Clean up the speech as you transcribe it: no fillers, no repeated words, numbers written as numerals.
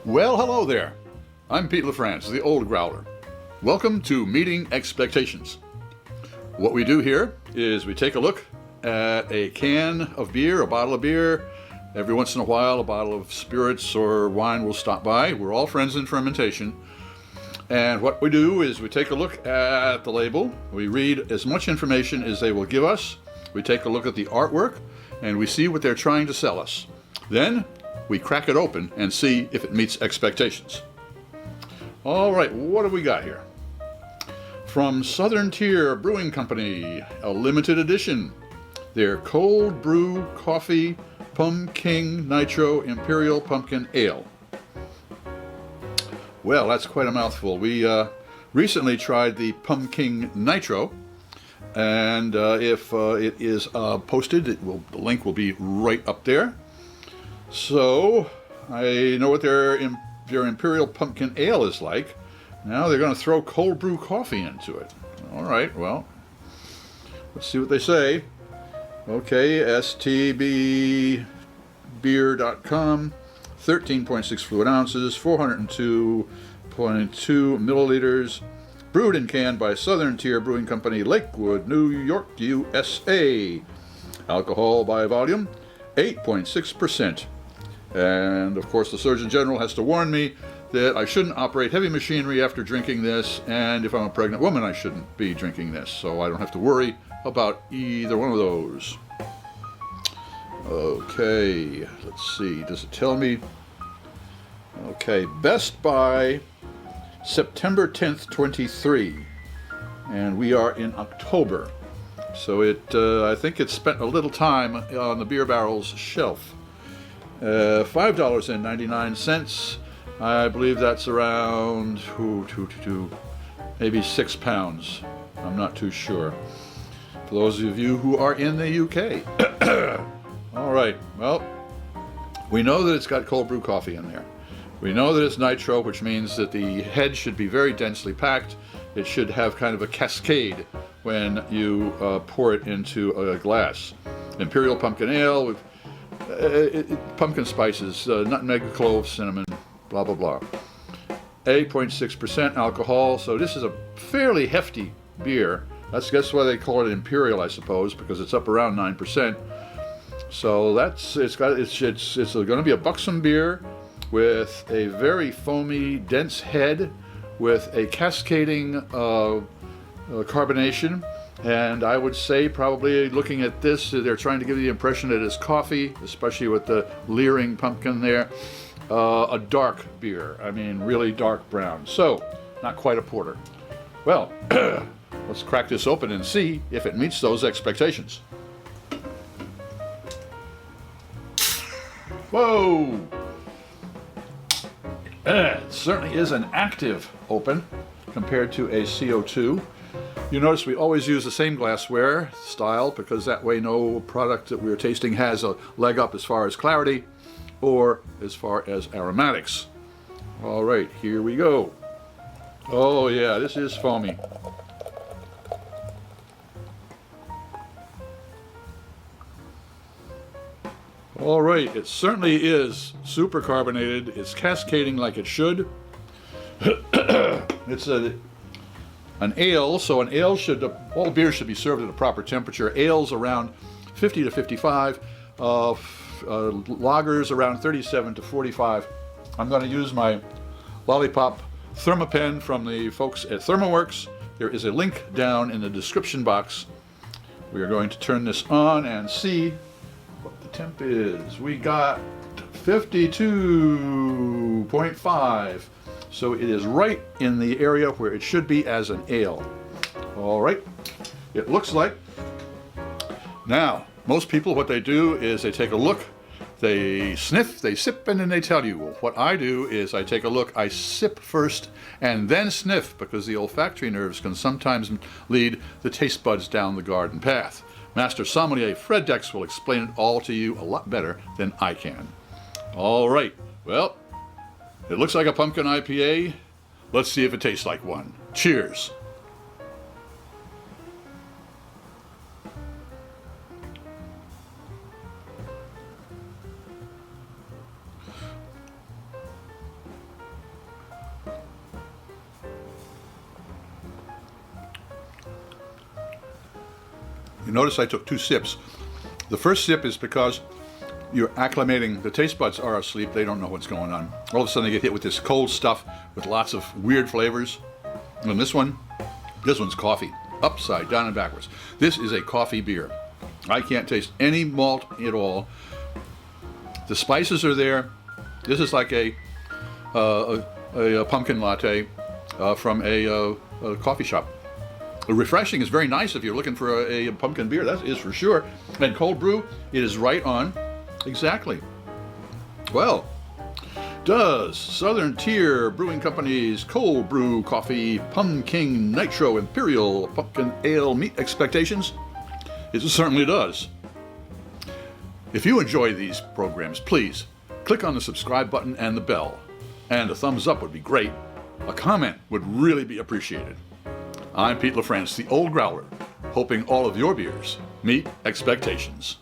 Well, hello there. I'm Pete LaFrance, the old Growler. Welcome to Meeting Expectations. What we do here is we take a look at a can of beer, a bottle of beer. Every once in a while, a bottle of spirits or wine will stop by. We're all friends in fermentation. And what we do is we take a look at the label. We read as much information as they will give us. We take a look at the artwork, and we see what they're trying to sell us. Then we crack it open and see if it meets expectations. All right, what have we got here? From Southern Tier Brewing Company, a limited edition. Their Cold Brew Coffee Pumking NITRO Imperial Pumpkin Ale. Well, that's quite a mouthful. We recently tried the Pumking NITRO, and if it is posted, the link will be right up there. So I know what their Imperial Pumpkin Ale is like. Now they're going to throw cold brew coffee into it. All right, well, let's see what they say. Okay, stbbeer.com, 13.6 fluid ounces, 402.2 milliliters, brewed and canned by Southern Tier Brewing Company, Lakewood, New York, USA. Alcohol by volume, 8.6%. And of course the Surgeon General has to warn me that I shouldn't operate heavy machinery after drinking this, and if I'm a pregnant woman I shouldn't be drinking this, so I don't have to worry about either one of those. Okay, let's see, does it tell me? Okay, best by September 10th, 23, and we are in October, so I think it spent a little time on the beer barrel's shelf. $5.99. I believe that's around maybe 6 pounds. I'm not too sure. For those of you who are in the UK. All right, well, we know that it's got cold brew coffee in there. We know that it's nitro, which means that the head should be very densely packed. It should have kind of a cascade when you pour it into a glass. Imperial Pumpkin Ale with pumpkin spices, nutmeg, clove, cinnamon, blah, blah, blah. 8.6% alcohol, so this is a fairly hefty beer. That's why they call it Imperial, I suppose, because it's up around 9%. So it's going to be a buxom beer with a very foamy, dense head with a cascading carbonation. And I would say, probably looking at this, they're trying to give you the impression that it's coffee, especially with the leering pumpkin there. A dark beer, I mean really dark brown. So, not quite a porter. Well, let's crack this open and see if it meets those expectations. Whoa! It certainly is an active open compared to a CO2. You notice we always use the same glassware style because that way no product that we're tasting has a leg up as far as clarity or as far as aromatics. All right, here we go. Oh yeah, this is foamy. All right, it certainly is super carbonated. It's cascading like it should. It's an ale, so an ale all beers should be served at a proper temperature. Ales around 50 to 55, lagers around 37 to 45. I'm going to use my Lollipop Thermopen from the folks at ThermoWorks. There is a link down in the description box. We are going to turn this on and see what the temp is. We got 52.5. So it is right in the area where it should be as an ale. All right, it looks like. Now, most people, what they do is they take a look, they sniff, they sip, and then they tell you. Well, what I do is I take a look, I sip first, and then sniff, because the olfactory nerves can sometimes lead the taste buds down the garden path. Master Sommelier Fred Dex will explain it all to you a lot better than I can. All right, well, it looks like a pumpkin IPA. Let's see if it tastes like one. Cheers. Notice I took 2 sips. The first sip is because you're acclimating. The taste buds are asleep. They don't know what's going on. All of a sudden they get hit with this cold stuff with lots of weird flavors. And this one's coffee, upside down and backwards. This is a coffee beer. I can't taste any malt at all. The spices are there. This is like a pumpkin latte from a coffee shop. Refreshing is very nice if you're looking for a pumpkin beer. That is for sure. And cold brew, it is right on. Exactly. Well, does Southern Tier Brewing Company's Cold Brew Coffee Pumking Nitro Imperial Pumpkin Ale meet expectations? It certainly does. If you enjoy these programs, please click on the subscribe button and the bell. And a thumbs up would be great. A comment would really be appreciated. I'm Pete LaFrance, the Old Growler, hoping all of your beers meet expectations.